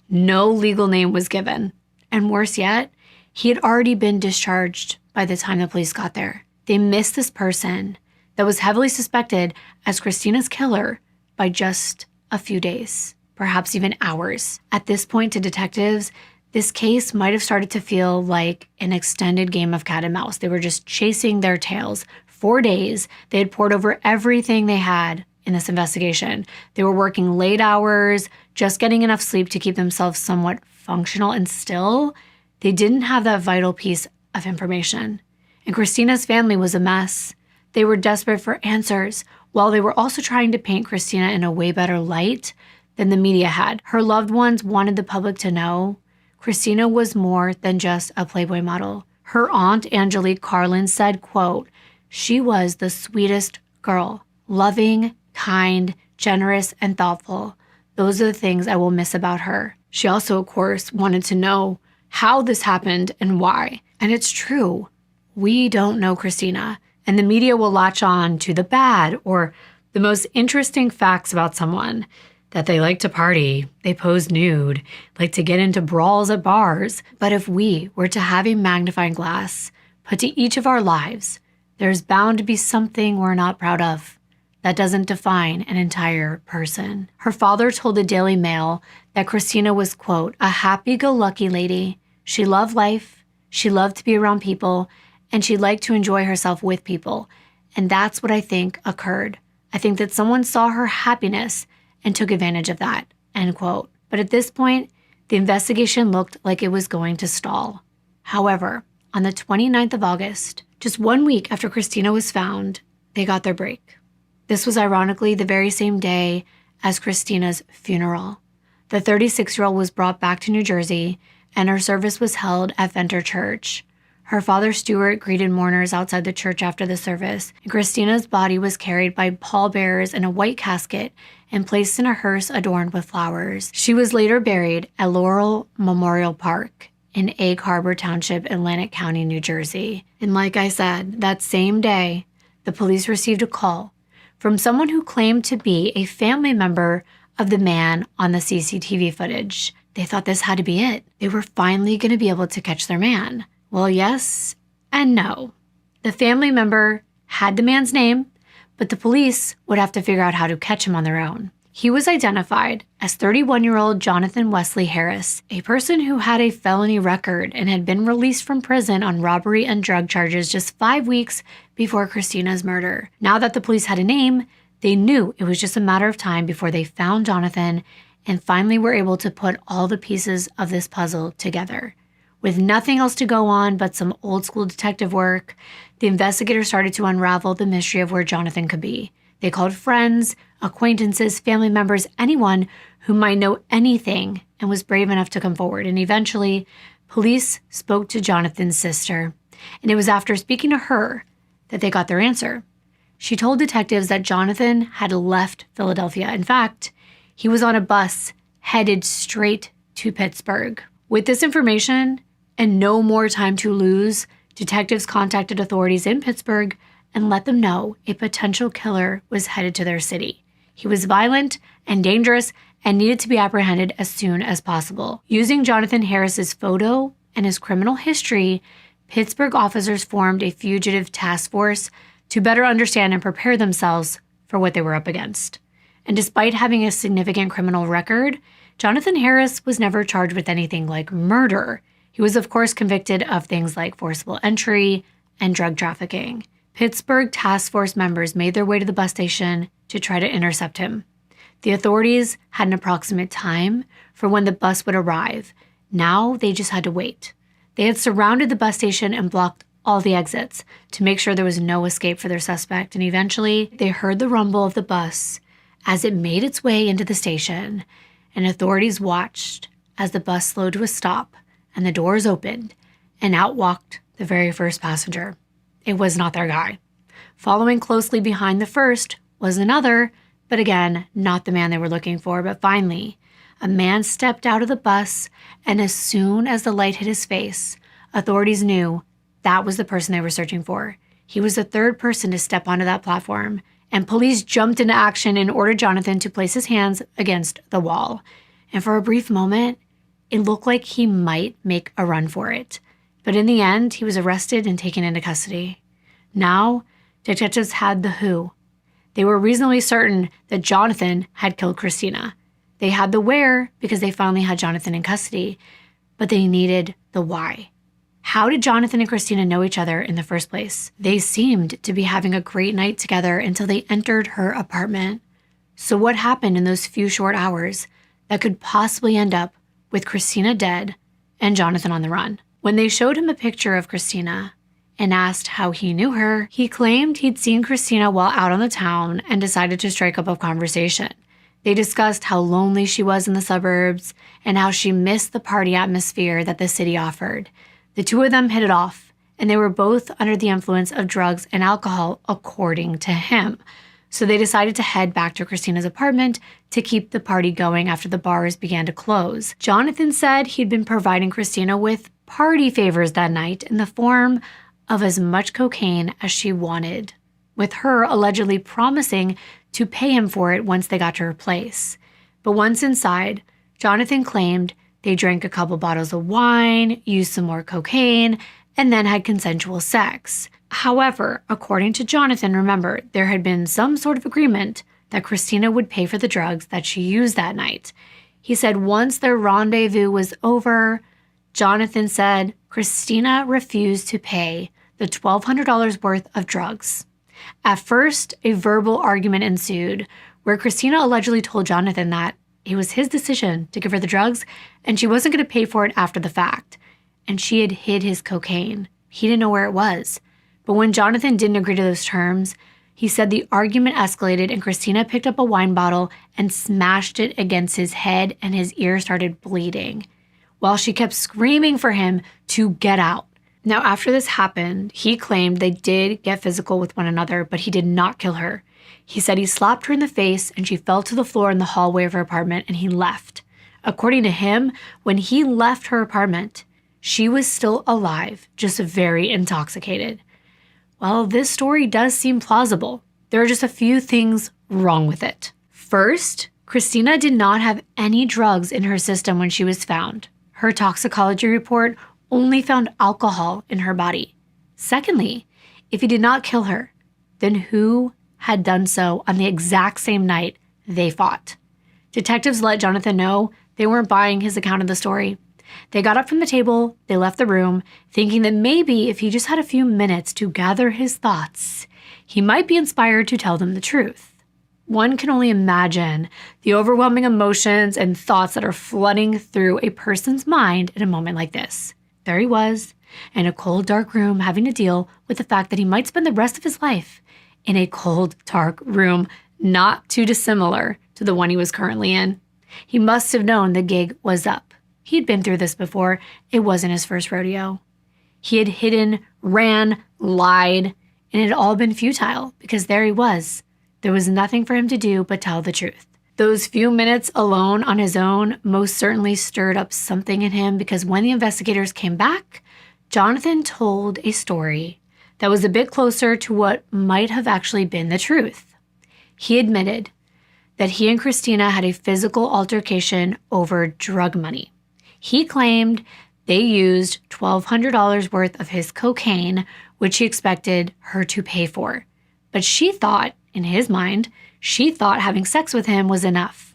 No legal name was given, and worse yet, he had already been discharged by the time the police got there. They missed this person that was heavily suspected as Christina's killer by just a few days, perhaps even hours. At this point, to detectives, this case might have started to feel like an extended game of cat and mouse. They were just chasing their tails. 4 days, they had poured over everything they had in this investigation. They were working late hours, just getting enough sleep to keep themselves somewhat functional, and still, they didn't have that vital piece of information. And Christina's family was a mess. They were desperate for answers, while they were also trying to paint Christina in a way better light than the media had. Her loved ones wanted the public to know Christina was more than just a Playboy model. Her aunt, Angelique Carlin, said, quote, she was the sweetest girl, loving, kind, generous, and thoughtful. Those are the things I will miss about her. She also, of course, wanted to know how this happened and why. And it's true. We don't know Christina, and the media will latch on to the bad or the most interesting facts about someone, that they like to party, they pose nude, like to get into brawls at bars. But if we were to have a magnifying glass put to each of our lives, there's bound to be something we're not proud of that doesn't define an entire person. Her father told the Daily Mail that Christina was, quote, a happy-go-lucky lady. She loved life, she loved to be around people, and she liked to enjoy herself with people. And that's what I think occurred. I think that someone saw her happiness and took advantage of that, end quote. But at this point, the investigation looked like it was going to stall. However, on the 29th of August, just 1 week after Christina was found, they got their break. This was ironically the very same day as Christina's funeral. The 36-year-old was brought back to New Jersey, and her service was held at Venter Church. Her father, Stuart, greeted mourners outside the church after the service, and Christina's body was carried by pallbearers in a white casket and placed in a hearse adorned with flowers. She was later buried at Laurel Memorial Park in Egg Harbor Township, Atlantic County, New Jersey. And like I said, that same day, the police received a call from someone who claimed to be a family member of the man on the CCTV footage. They thought this had to be it. They were finally going to be able to catch their man. Well, yes and no. The family member had the man's name, but the police would have to figure out how to catch him on their own. He was identified as 31-year-old Jonathan Wesley Harris, a person who had a felony record and had been released from prison on robbery and drug charges just 5 weeks before Christina's murder. Now that the police had a name, they knew it was just a matter of time before they found Jonathan and finally were able to put all the pieces of this puzzle together. With nothing else to go on but some old school detective work, the investigators started to unravel the mystery of where Jonathan could be. They called friends, acquaintances, family members, anyone who might know anything and was brave enough to come forward. And eventually, police spoke to Jonathan's sister. And it was after speaking to her that they got their answer. She told detectives that Jonathan had left Philadelphia. In fact, he was on a bus headed straight to Pittsburgh. With this information and no more time to lose, detectives contacted authorities in Pittsburgh and let them know a potential killer was headed to their city. He was violent and dangerous and needed to be apprehended as soon as possible. Using Jonathan Harris's photo and his criminal history, Pittsburgh officers formed a fugitive task force to better understand and prepare themselves for what they were up against. And despite having a significant criminal record, Jonathan Harris was never charged with anything like murder. He He was, of course, convicted of things like forcible entry and drug trafficking. Pittsburgh task force members made their way to the bus station to try to intercept him. The authorities had an approximate time for when the bus would arrive. Now they just had to wait. They had surrounded the bus station and blocked all the exits to make sure there was no escape for their suspect, and eventually they heard the rumble of the bus as it made its way into the station, and authorities watched as the bus slowed to a stop and the doors opened, and out walked the very first passenger. It was not their guy. Following closely behind the first was another, but again, not the man they were looking for. But finally, a man stepped out of the bus, and as soon as the light hit his face, authorities knew that was the person they were searching for. He was the third person to step onto that platform, and police jumped into action and ordered Jonathan to place his hands against the wall. And for a brief moment, it looked like he might make a run for it. But in the end, he was arrested and taken into custody. Now, detectives had the who. They were reasonably certain that Jonathan had killed Christina. They had the where because they finally had Jonathan in custody, but they needed the why. How did Jonathan and Christina know each other in the first place? They seemed to be having a great night together until they entered her apartment. So what happened in those few short hours that could possibly end up with Christina dead and Jonathan on the run? When they showed him a picture of Christina and asked how he knew her, he claimed he'd seen Christina while out on the town and decided to strike up a conversation. They discussed how lonely she was in the suburbs and how she missed the party atmosphere that the city offered. The two of them hit it off, and they were both under the influence of drugs and alcohol, according to him. So they decided to head back to Christina's apartment to keep the party going after the bars began to close. Jonathan said he'd been providing Christina with party favors that night in the form of as much cocaine as she wanted, with her allegedly promising to pay him for it once they got to her place. But once inside, Jonathan claimed they drank a couple bottles of wine, used some more cocaine, and then had consensual sex. However, according to Jonathan, remember, there had been some sort of agreement that Christina would pay for the drugs that she used that night. He said once their rendezvous was over, Jonathan said Christina refused to pay the $1,200 worth of drugs. At first, a verbal argument ensued where Christina allegedly told Jonathan that it was his decision to give her the drugs and she wasn't going to pay for it after the fact. And she had hid his cocaine. He didn't know where it was. But when Jonathan didn't agree to those terms, he said the argument escalated and Christina picked up a wine bottle and smashed it against his head and his ear started bleeding, while she kept screaming for him to get out. Now, after this happened, he claimed they did get physical with one another, but he did not kill her. He said he slapped her in the face and she fell to the floor in the hallway of her apartment and he left. According to him, when he left her apartment, she was still alive, just very intoxicated. Well, this story does seem plausible. There are just a few things wrong with it. First, Christina did not have any drugs in her system when she was found. Her toxicology report only found alcohol in her body. Secondly, if he did not kill her, then who had done so on the exact same night they fought? Detectives let Jonathan know they weren't buying his account of the story. They got up from the table, they left the room, thinking that maybe if he just had a few minutes to gather his thoughts, he might be inspired to tell them the truth. One can only imagine the overwhelming emotions and thoughts that are flooding through a person's mind in a moment like this. There he was, in a cold, dark room, having to deal with the fact that he might spend the rest of his life in a cold, dark room, not too dissimilar to the one he was currently in. He must have known the gig was up. He'd been through this before. It wasn't his first rodeo. He had hidden, ran, lied, and it had all been futile because there he was. There was nothing for him to do but tell the truth. Those few minutes alone on his own most certainly stirred up something in him because when the investigators came back, Jonathan told a story that was a bit closer to what might have actually been the truth. He admitted that he and Christina had a physical altercation over drug money. He claimed they used $1,200 worth of his cocaine, which he expected her to pay for. But she thought, in his mind, she thought having sex with him was enough.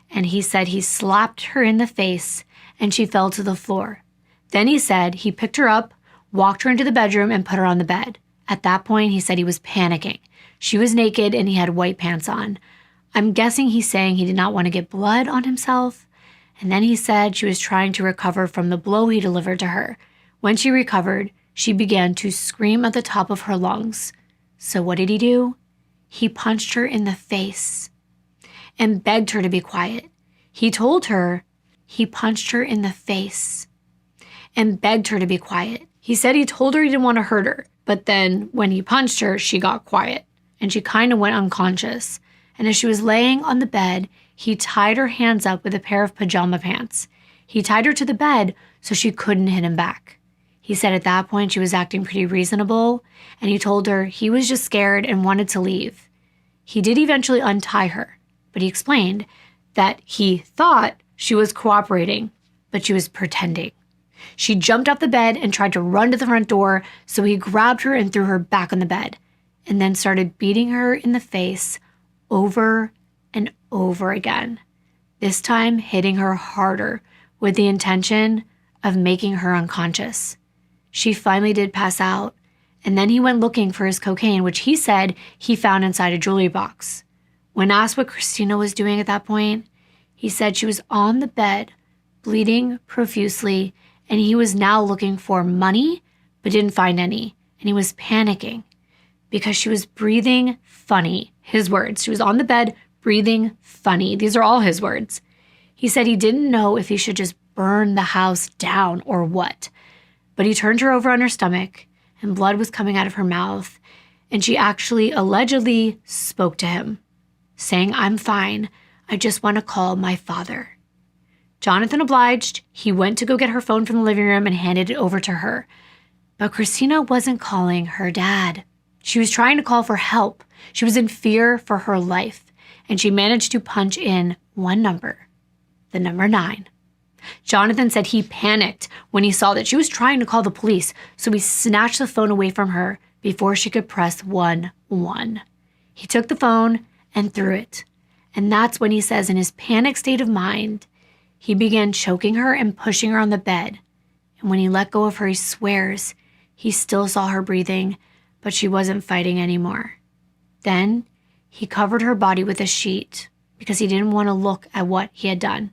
And he said he slapped her in the face and she fell to the floor. Then he said he picked her up, walked her into the bedroom, and put her on the bed. At that point, he said he was panicking. She was naked and he had white pants on. I'm guessing he's saying he did not want to get blood on himself. And then he said she was trying to recover from the blow he delivered to her. When she recovered, she began to scream at the top of her lungs. So what did he do? He punched her in the face and begged her to be quiet. He told her he punched her in the face and begged her to be quiet. He said he told her he didn't want to hurt her, but then when he punched her, she got quiet and she kind of went unconscious. And as she was laying on the bed, he tied her hands up with a pair of pajama pants. He tied her to the bed so she couldn't hit him back. He said at that point she was acting pretty reasonable, and he told her he was just scared and wanted to leave. He did eventually untie her, but he explained that he thought she was cooperating, but she was pretending. She jumped off the bed and tried to run to the front door, so he grabbed her and threw her back on the bed, and then started beating her in the face over and over again, this time hitting her harder with the intention of making her unconscious. She finally did pass out, and then he went looking for his cocaine, which he said he found inside a jewelry box. When asked what Christina was doing at that point, he said she was on the bed, bleeding profusely, and he was now looking for money, but didn't find any, and he was panicking because she was breathing funny. His words. She was on the bed, breathing funny. These are all his words. He said he didn't know if he should just burn the house down or what, but he turned her over on her stomach and blood was coming out of her mouth, and she actually allegedly spoke to him, saying, "I'm fine. I just want to call my father." Jonathan obliged. He went to go get her phone from the living room and handed it over to her. But Christina wasn't calling her dad. She was trying to call for help. She was in fear for her life, and she managed to punch in one number, the number 9. Jonathan said he panicked when he saw that she was trying to call the police, so he snatched the phone away from her before she could press 1-1. He took the phone and threw it, and that's when he says in his panic state of mind, he began choking her and pushing her on the bed, and when he let go of her, he swears he still saw her breathing, but she wasn't fighting anymore. Then he covered her body with a sheet because he didn't want to look at what he had done.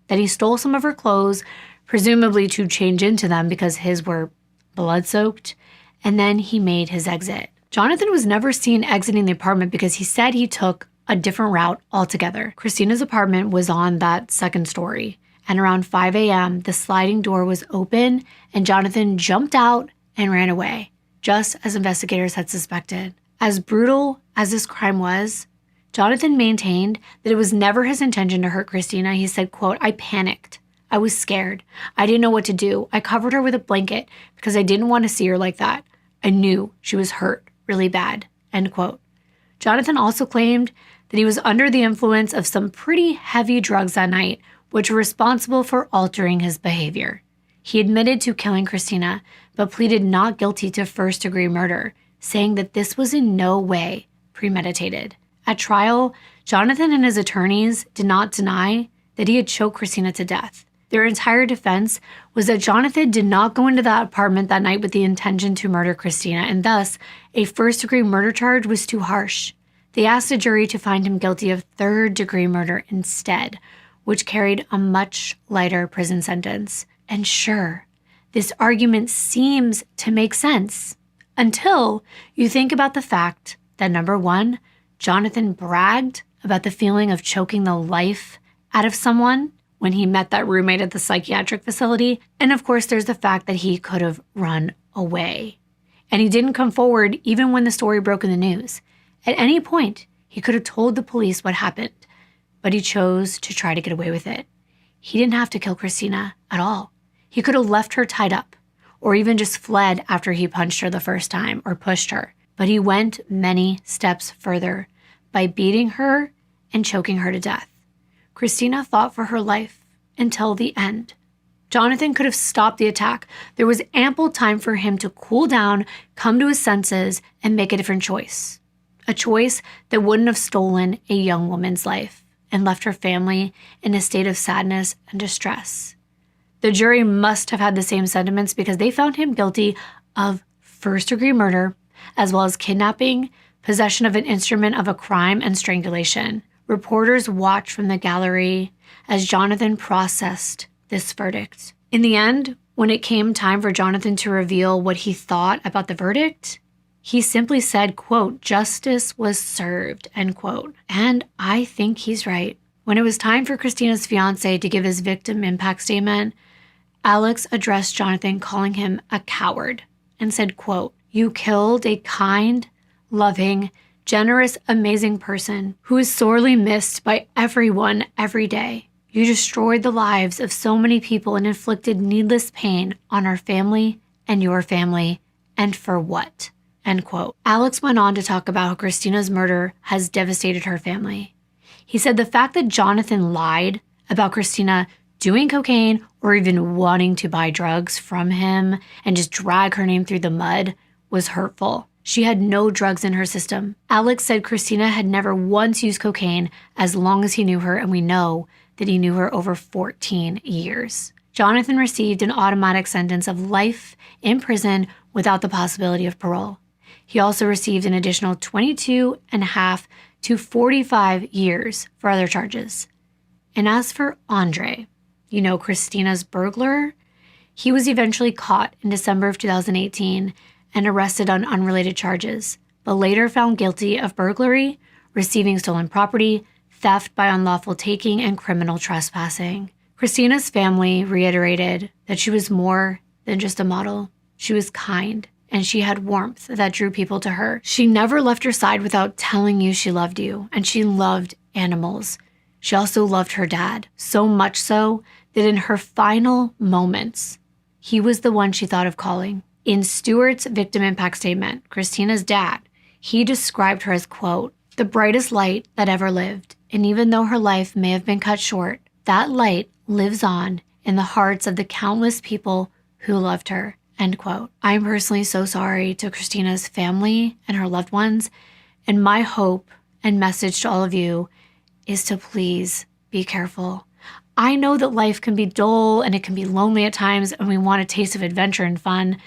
Then he stole some of her clothes, presumably to change into them because his were blood-soaked, and then he made his exit. Jonathan was never seen exiting the apartment because he said he took a different route altogether. Christina's apartment was on that second story, and around 5 a.m., the sliding door was open and Jonathan jumped out and ran away, just as investigators had suspected. As brutal as this crime was, Jonathan maintained that it was never his intention to hurt Christina. He said, quote, "I panicked. I was scared. I didn't know what to do. I covered her with a blanket because I didn't want to see her like that. I knew she was hurt really bad," end quote. Jonathan also claimed that he was under the influence of some pretty heavy drugs that night, which were responsible for altering his behavior. He admitted to killing Christina, but pleaded not guilty to first-degree murder, saying that this was in no way premeditated. At trial, Jonathan and his attorneys did not deny that he had choked Christina to death. Their entire defense was that Jonathan did not go into that apartment that night with the intention to murder Christina, and thus a first-degree murder charge was too harsh. They asked the jury to find him guilty of third-degree murder instead, which carried a much lighter prison sentence. And sure, this argument seems to make sense until you think about the fact that, number one, Jonathan bragged about the feeling of choking the life out of someone when he met that roommate at the psychiatric facility. And of course, there's the fact that he could have run away. And he didn't come forward even when the story broke in the news. At any point, he could have told the police what happened, but he chose to try to get away with it. He didn't have to kill Christina at all. He could have left her tied up, or even just fled after he punched her the first time or pushed her. But he went many steps further by beating her and choking her to death. Christina fought for her life until the end. Jonathan could have stopped the attack. There was ample time for him to cool down, come to his senses, and make a different choice. A choice that wouldn't have stolen a young woman's life and left her family in a state of sadness and distress. The jury must have had the same sentiments because they found him guilty of first-degree murder, as well as kidnapping, possession of an instrument of a crime, and strangulation. Reporters watched from the gallery as Jonathan processed this verdict. In the end, when it came time for Jonathan to reveal what he thought about the verdict, he simply said, quote, "Justice was served," end quote. And I think he's right. When it was time for Christina's fiance to give his victim impact statement, Alex addressed Jonathan, calling him a coward, and said, quote, "You killed a kind, loving, generous, amazing person who is sorely missed by everyone every day. You destroyed the lives of so many people and inflicted needless pain on our family and your family, and for what?" End quote. Alex went on to talk about how Christina's murder has devastated her family. He said the fact that Jonathan lied about Christina doing cocaine or even wanting to buy drugs from him and just drag her name through the mud was hurtful. She had no drugs in her system. Alex said Christina had never once used cocaine as long as he knew her, and we know that he knew her over 14 years. Jonathan received an automatic sentence of life in prison without the possibility of parole. He also received an additional 22.5 to 45 years for other charges. And as for Andre, Christina's burglar, he was eventually caught in December of 2018 and arrested on unrelated charges, but later found guilty of burglary, receiving stolen property, theft by unlawful taking, and criminal trespassing. Christina's family reiterated that she was more than just a model. She was kind, and she had warmth that drew people to her. She never left your side without telling you she loved you, and she loved animals. She also loved her dad, so much so that in her final moments, he was the one she thought of calling. In Stewart's victim impact statement, Christina's dad, he described her as, quote, "the brightest light that ever lived. And even though her life may have been cut short, that light lives on in the hearts of the countless people who loved her," end quote. I'm personally so sorry to Christina's family and her loved ones, and my hope and message to all of you is to please be careful. I know that life can be dull and it can be lonely at times, and we want a taste of adventure and fun,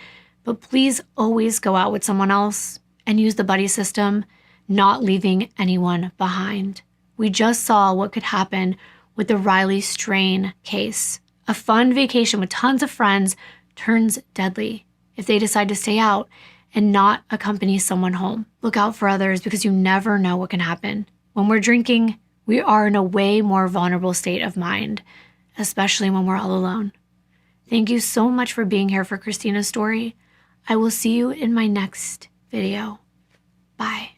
but please always go out with someone else and use the buddy system, not leaving anyone behind. We just saw what could happen with the Riley Strain case. A fun vacation with tons of friends turns deadly if they decide to stay out and not accompany someone home. Look out for others because you never know what can happen. When we're drinking, we are in a way more vulnerable state of mind, especially when we're all alone. Thank you so much for being here for Christina's story. I will see you in my next video. Bye.